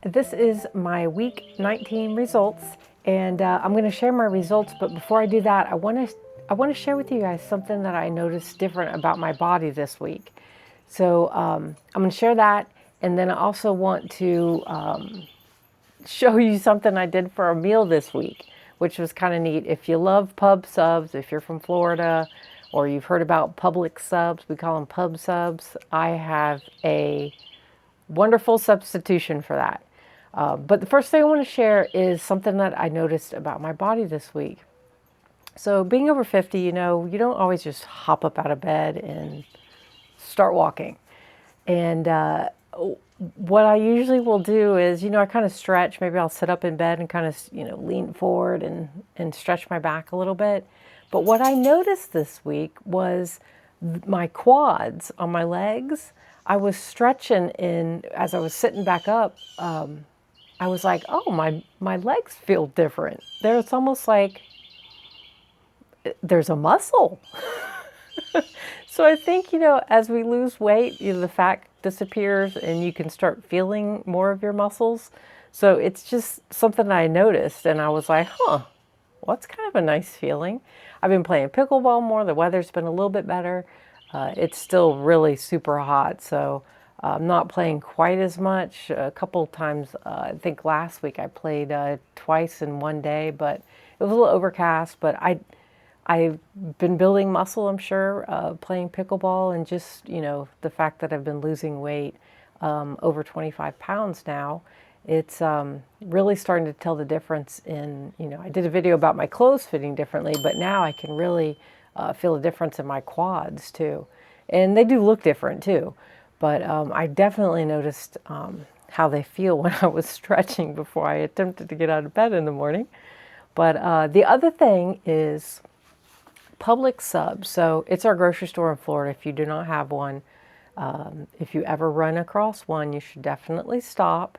This is my week 19 results, and I'm going to share my results. But before I do that, I want to share with you guys something that I noticed different about my body this week. So I'm going to share that, and then I also want to show you something I did for a meal this week, which was kind of neat. If you love pub subs, if you're from Florida, or you've heard about Publix subs, we call them pub subs. I have a wonderful substitution for that. But the first thing I want to share is something that I noticed about my body this week. So being over 50, you don't always just hop up out of bed and start walking. And what I usually will do is, I kind of stretch. Maybe I'll sit up in bed and kind of, lean forward and stretch my back a little bit. But what I noticed this week was my quads on my legs. I was stretching as I was sitting back up. I was like, oh, my legs feel different. It's almost like there's a muscle. So I think, as we lose weight, the fat disappears and you can start feeling more of your muscles. So it's just something I noticed, and I was like, well, that's kind of a nice feeling. I've been playing pickleball more. The weather's been a little bit better. It's still really super hot, so I'm not playing quite as much. A couple times, I think last week I played twice in one day, but it was a little overcast. But I've been building muscle, I'm sure, playing pickleball, and just, the fact that I've been losing weight, over 25 pounds now. It's really starting to tell the difference in, I did a video about my clothes fitting differently, but now I can really feel a difference in my quads too. And they do look different too. But I definitely noticed how they feel when I was stretching before I attempted to get out of bed in the morning. But the other thing is Publix subs. So it's our grocery store in Florida. If you do not have one, if you ever run across one, you should definitely stop.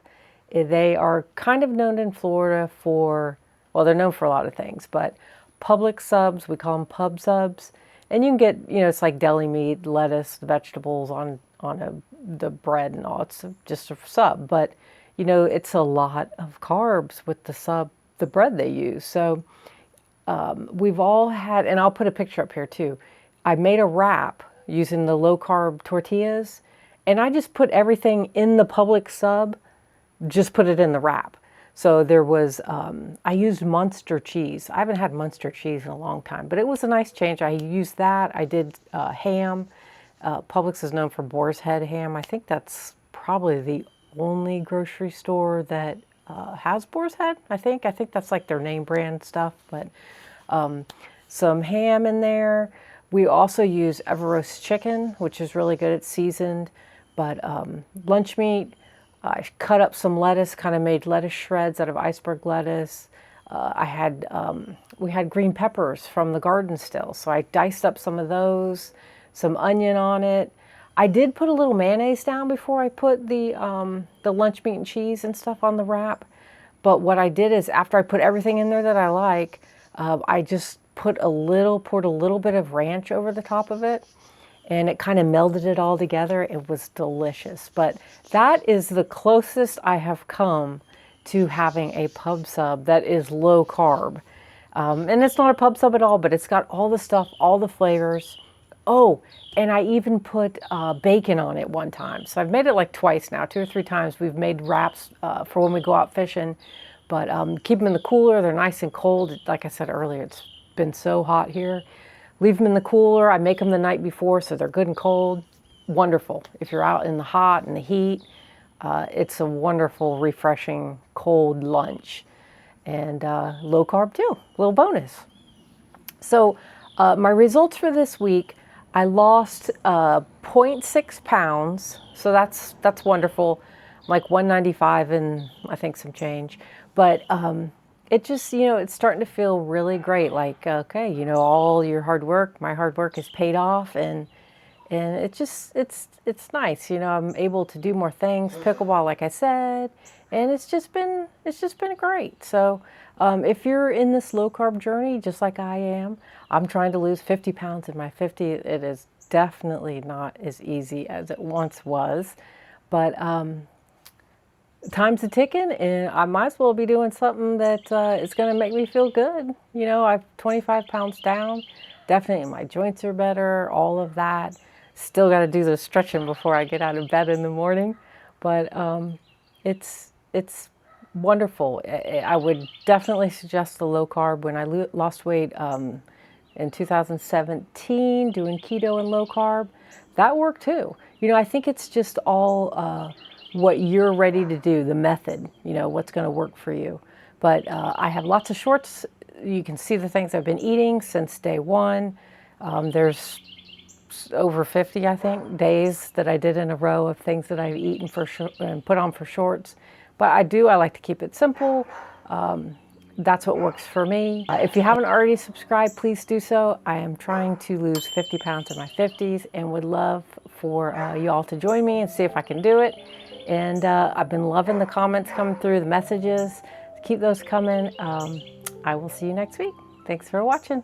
They are kind of known in Florida for, well, they're known for a lot of things, but Publix subs, we call them pub subs. And you can get, it's like deli meat, lettuce, vegetables on the bread and all. It's just a sub. But, it's a lot of carbs with the bread they use. So we've all had, and I'll put a picture up here too. I made a wrap using the low carb tortillas, and I just put everything in the Publix sub, just put it in the wrap. So there was, I used Munster cheese. I haven't had Munster cheese in a long time, but it was a nice change. I used that. I did ham. Publix is known for boar's head ham. I think that's probably the only grocery store that has boar's head, I think. I think that's like their name brand stuff, but some ham in there. We also use Everroast chicken, which is really good. It's seasoned, but lunch meat. I cut up some lettuce, kind of made lettuce shreds out of iceberg lettuce. We had green peppers from the garden still, so I diced up some of those, some onion on it. I did put a little mayonnaise down before I put the lunch meat and cheese and stuff on the wrap. But what I did is, after I put everything in there that I like, I just poured a little bit of ranch over the top of it. And it kind of melded it all together. It was delicious. But that is the closest I have come to having a pub sub that is low carb. And it's not a pub sub at all, but it's got all the stuff, all the flavors. Oh, and I even put bacon on it one time. So I've made it like twice now, 2 or 3 times. We've made wraps for when we go out fishing. But keep them in the cooler. They're nice and cold. Like I said earlier, it's been so hot here. Leave them in the cooler. I make them the night before, so they're good and cold. Wonderful. If you're out in the hot and the heat, it's a wonderful, refreshing, cold lunch. And low carb too, little bonus. So my results for this week, I lost 0.6 pounds. So that's wonderful. Like 195 and I think some change. But it just, it's starting to feel really great. Like, okay, all your hard work, my hard work is paid off, and it just, it's nice. I'm able to do more things, pickleball, like I said, and it's just been great. So if you're in this low carb journey, just like I am, I'm trying to lose 50 pounds in my 50s. It is definitely not as easy as it once was, but time's a ticking, and I might as well be doing something that is going to make me feel good. You know, I'm 25 pounds down. Definitely my joints are better, all of that. Still got to do the stretching before I get out of bed in the morning. But it's wonderful. I would definitely suggest the low carb. When I lost weight in 2017, doing keto and low carb, that worked too. You know, I think it's just all what you're ready to do, the method, you know, what's going to work for you. But I have lots of shorts. You can see the things I've been eating since day one. There's over 50, I think, days that I did in a row of things that I've eaten for and put on for shorts. But I like to keep it simple. That's what works for me. If you haven't already subscribed, please do so. I am trying to lose 50 pounds in my 50s and would love for you all to join me and see if I can do it. And I've been loving the comments coming through, the messages. Keep those coming. I will see you next week. Thanks for watching.